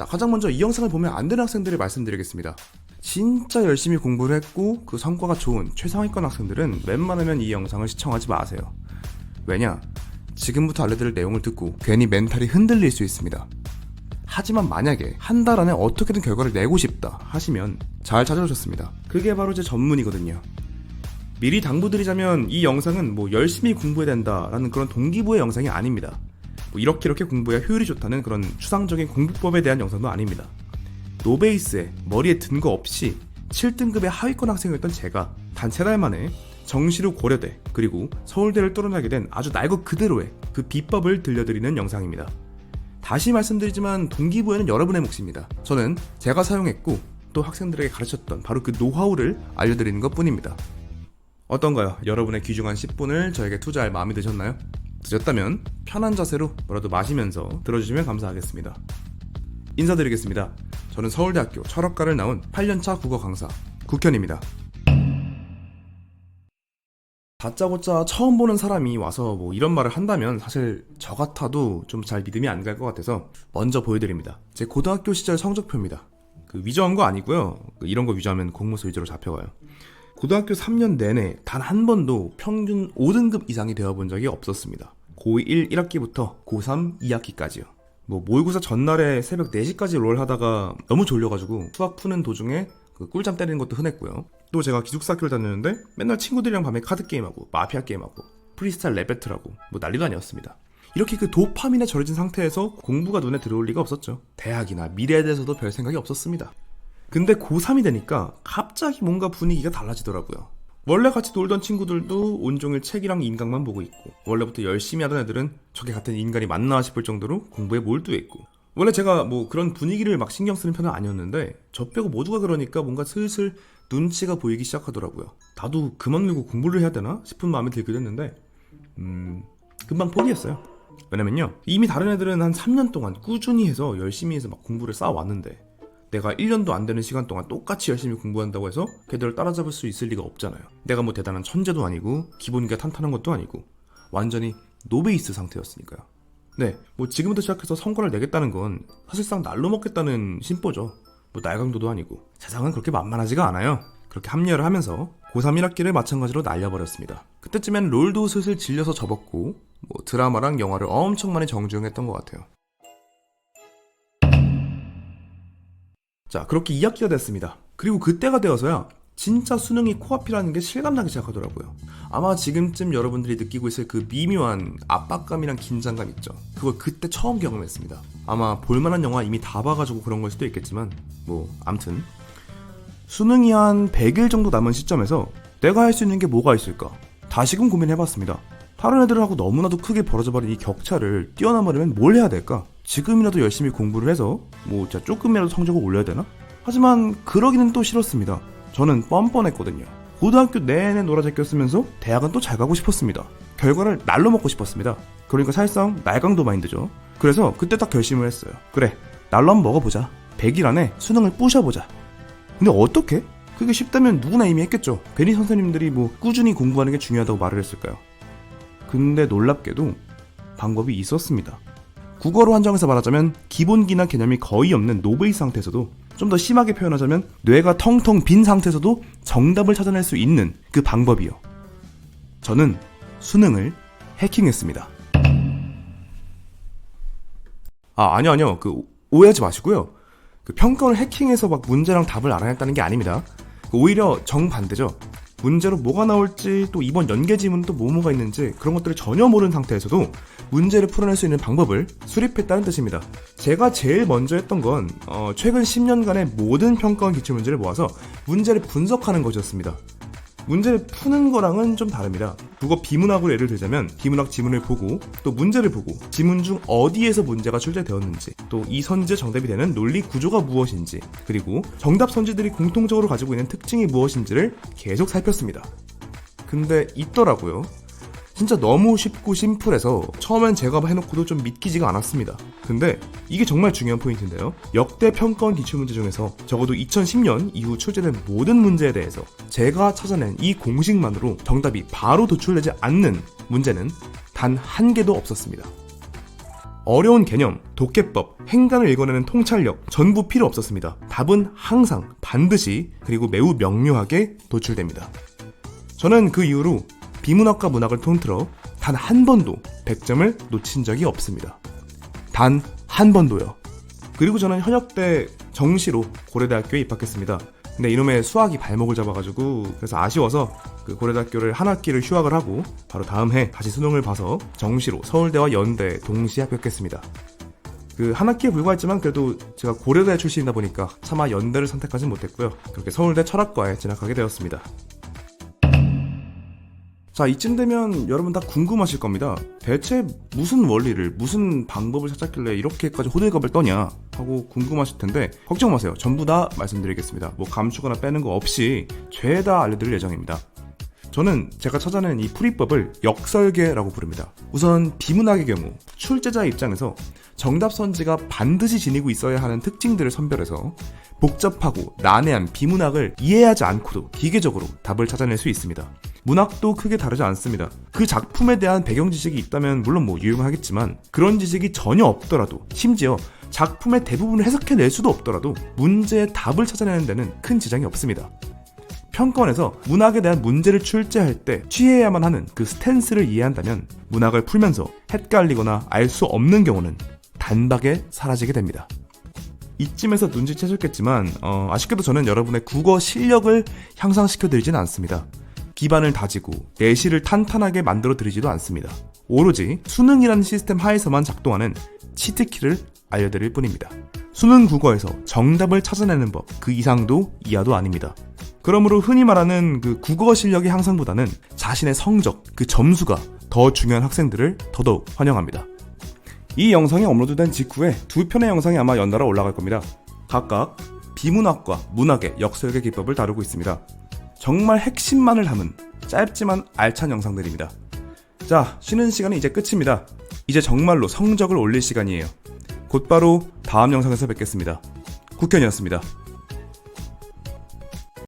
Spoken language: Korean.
자, 가장 먼저 이 영상을 보면 안 되는 학생들을 말씀드리겠습니다. 진짜 열심히 공부를 했고 그 성과가 좋은 최상위권 학생들은 웬만하면 이 영상을 시청하지 마세요. 왜냐? 지금부터 알려드릴 내용을 듣고 괜히 멘탈이 흔들릴 수 있습니다. 하지만 만약에 한 달 안에 어떻게든 결과를 내고 싶다 하시면 잘 찾아오셨습니다. 그게 바로 제 전문이거든요. 미리 당부드리자면 이 영상은 열심히 공부해야 된다라는 그런 동기부여 영상이 아닙니다. 이렇게 공부해야 효율이 좋다는 그런 추상적인 공부법에 대한 영상도 아닙니다. 노베이스에 머리에 든 거 없이 7등급의 하위권 학생이었던 제가 단 3달 만에 정시로 고려대 그리고 서울대를 뚫어나게 된 아주 날 것 그대로의 그 비법을 들려드리는 영상입니다. 다시 말씀드리지만 동기부여는 여러분의 몫입니다. 저는 제가 사용했고 또 학생들에게 가르쳤던 바로 그 노하우를 알려드리는 것 뿐입니다. 어떤가요? 여러분의 귀중한 10분을 저에게 투자할 마음이 드셨나요? 드셨다면 편한 자세로 뭐라도 마시면서 들어주시면 감사하겠습니다. 인사드리겠습니다. 저는 서울대학교 철학과를 나온 8년차 국어 강사 국현입니다. 다짜고짜 처음 보는 사람이 와서 이런 말을 한다면 사실 저 같아도 좀 잘 믿음이 안 갈 것 같아서 먼저 보여드립니다. 제 고등학교 시절 성적표입니다. 위조한 거 아니고요. 이런 거 위조하면 공모서 위조로 잡혀가요. 고등학교 3년 내내 단 한 번도 평균 5등급 이상이 되어본 적이 없었습니다. 고1 1학기부터 고3 2학기까지요. 모의고사 전날에 새벽 4시까지 롤 하다가 너무 졸려가지고 수학 푸는 도중에 꿀잠 때리는 것도 흔했고요. 또 제가 기숙사 학교를 다녔는데 맨날 친구들이랑 밤에 카드게임하고 마피아 게임하고 프리스타일 랩 배틀하고 난리도 아니었습니다. 이렇게 도파민에 절여진 상태에서 공부가 눈에 들어올 리가 없었죠. 대학이나 미래에 대해서도 별 생각이 없었습니다. 근데 고3이 되니까 갑자기 뭔가 분위기가 달라지더라고요. 원래 같이 놀던 친구들도 온종일 책이랑 인강만 보고 있고 원래부터 열심히 하던 애들은 저게 같은 인간이 맞나 싶을 정도로 공부에 몰두했고 원래 제가 그런 분위기를 막 신경 쓰는 편은 아니었는데 저 빼고 모두가 그러니까 뭔가 슬슬 눈치가 보이기 시작하더라고요. 나도 그만 놀고 공부를 해야 되나 싶은 마음이 들기도 했는데 금방 포기했어요. 왜냐면요, 이미 다른 애들은 한 3년 동안 꾸준히 해서 열심히 해서 막 공부를 쌓아왔는데 내가 1년도 안 되는 시간 동안 똑같이 열심히 공부한다고 해서 걔들을 따라잡을 수 있을 리가 없잖아요. 내가 대단한 천재도 아니고 기본기가 탄탄한 것도 아니고 완전히 노베이스 상태였으니까요. 네, 지금부터 시작해서 성과를 내겠다는 건 사실상 날로 먹겠다는 심보죠. 날강도도 아니고 세상은 그렇게 만만하지가 않아요. 그렇게 합리화를 하면서 고3 1학기를 마찬가지로 날려버렸습니다. 그때쯤엔 롤도 슬슬 질려서 접었고 드라마랑 영화를 엄청 많이 정주행했던 것 같아요. 자, 그렇게 2학기가 됐습니다. 그리고 그때가 되어서야 진짜 수능이 코앞이라는 게 실감나기 시작하더라고요. 아마 지금쯤 여러분들이 느끼고 있을 그 미묘한 압박감이랑 긴장감 있죠. 그걸 그때 처음 경험했습니다. 아마 볼만한 영화 이미 다 봐가지고 그런 걸 수도 있겠지만 암튼 수능이 한 100일 정도 남은 시점에서 내가 할 수 있는 게 뭐가 있을까? 다시금 고민해봤습니다. 다른 애들하고 너무나도 크게 벌어져버린 이 격차를 뛰어넘으려면 뭘 해야 될까? 지금이라도 열심히 공부를 해서 진짜 조금이라도 성적을 올려야 되나? 하지만 그러기는 또 싫었습니다. 저는 뻔뻔했거든요. 고등학교 내내 놀아제껴 쓰면서 대학은 또 잘 가고 싶었습니다. 결과를 날로 먹고 싶었습니다. 그러니까 사실상 날강도 마인드죠. 그래서 그때 딱 결심을 했어요. 그래, 날로 한번 먹어보자. 100일 안에 수능을 부셔보자. 근데 어떻게? 그게 쉽다면 누구나 이미 했겠죠. 괜히 선생님들이 꾸준히 공부하는 게 중요하다고 말을 했을까요? 근데 놀랍게도 방법이 있었습니다. 국어로 한정해서 말하자면 기본기나 개념이 거의 없는 노베이스 상태에서도 좀 더 심하게 표현하자면 뇌가 텅텅 빈 상태에서도 정답을 찾아낼 수 있는 그 방법이요. 저는 수능을 해킹했습니다. 아니요. 오해하지 마시고요. 평가를 해킹해서 문제랑 답을 알아냈다는 게 아닙니다. 오히려 정반대죠. 문제로 뭐가 나올지 또 이번 연계 지문은 또 뭐가 있는지 그런 것들을 전혀 모르는 상태에서도 문제를 풀어낼 수 있는 방법을 수립했다는 뜻입니다. 제가 제일 먼저 했던 건 최근 10년간의 모든 평가원 기출문제를 모아서 문제를 분석하는 것이었습니다. 문제를 푸는 거랑은 좀 다릅니다. 국어 비문학으로 예를 들자면 비문학 지문을 보고 또 문제를 보고 지문 중 어디에서 문제가 출제되었는지 또 이 선지의 정답이 되는 논리 구조가 무엇인지 그리고 정답 선지들이 공통적으로 가지고 있는 특징이 무엇인지를 계속 살폈습니다. 근데 있더라고요. 진짜 너무 쉽고 심플해서 처음엔 제가 해놓고도 좀 믿기지가 않았습니다. 근데 이게 정말 중요한 포인트인데요. 역대 평가원 기출문제 중에서 적어도 2010년 이후 출제된 모든 문제에 대해서 제가 찾아낸 이 공식만으로 정답이 바로 도출되지 않는 문제는 단 한 개도 없었습니다. 어려운 개념, 독해법, 행간을 읽어내는 통찰력 전부 필요 없었습니다. 답은 항상, 반드시, 그리고 매우 명료하게 도출됩니다. 저는 그 이후로 비문학과 문학을 통틀어 단 한 번도 100점을 놓친 적이 없습니다. 단 한 번도요. 그리고 저는 현역 때 정시로 고려대학교에 입학했습니다. 근데 이놈의 수학이 발목을 잡아가지고 그래서 아쉬워서 그 고려대학교를 한 학기를 휴학을 하고 바로 다음 해 다시 수능을 봐서 정시로 서울대와 연대 동시에 합격했습니다. 그 한 학기에 불과했지만 그래도 제가 고려대 출신이다 보니까 차마 연대를 선택하진 못했고요. 그렇게 서울대 철학과에 진학하게 되었습니다. 자, 이쯤 되면 여러분 다 궁금하실 겁니다. 대체 무슨 원리를, 무슨 방법을 찾았길래 이렇게까지 호들갑을 떠냐 하고 궁금하실 텐데 걱정 마세요. 전부 다 말씀드리겠습니다. 뭐 감추거나 빼는 거 없이 죄다 알려드릴 예정입니다. 저는 제가 찾아낸 이 풀이법을 역설계라고 부릅니다. 우선 비문학의 경우 출제자의 입장에서 정답 선지가 반드시 지니고 있어야 하는 특징들을 선별해서 복잡하고 난해한 비문학을 이해하지 않고도 기계적으로 답을 찾아낼 수 있습니다. 문학도 크게 다르지 않습니다. 그 작품에 대한 배경 지식이 있다면 물론 뭐 유용하겠지만 그런 지식이 전혀 없더라도 심지어 작품의 대부분을 해석해낼 수도 없더라도 문제의 답을 찾아내는 데는 큰 지장이 없습니다. 평가원에서 문학에 대한 문제를 출제할 때 취해야만 하는 그 스탠스를 이해한다면 문학을 풀면서 헷갈리거나 알 수 없는 경우는 단박에 사라지게 됩니다. 이쯤에서 눈치채셨겠지만 아쉽게도 저는 여러분의 국어 실력을 향상시켜드리진 않습니다. 기반을 다지고 내실을 탄탄하게 만들어드리지도 않습니다. 오로지 수능이라는 시스템 하에서만 작동하는 치트키를 알려드릴 뿐입니다. 수능 국어에서 정답을 찾아내는 법, 그 이상도 이하도 아닙니다. 그러므로 흔히 말하는 그 국어 실력의 향상보다는 자신의 성적, 그 점수가 더 중요한 학생들을 더더욱 환영합니다. 이 영상이 업로드된 직후에 두 편의 영상이 아마 연달아 올라갈 겁니다. 각각 비문학과 문학의 역설계 기법을 다루고 있습니다. 정말 핵심만을 담은 짧지만 알찬 영상들입니다. 자, 쉬는 시간은 이제 끝입니다. 이제 정말로 성적을 올릴 시간이에요. 곧바로 다음 영상에서 뵙겠습니다. 국현이었습니다.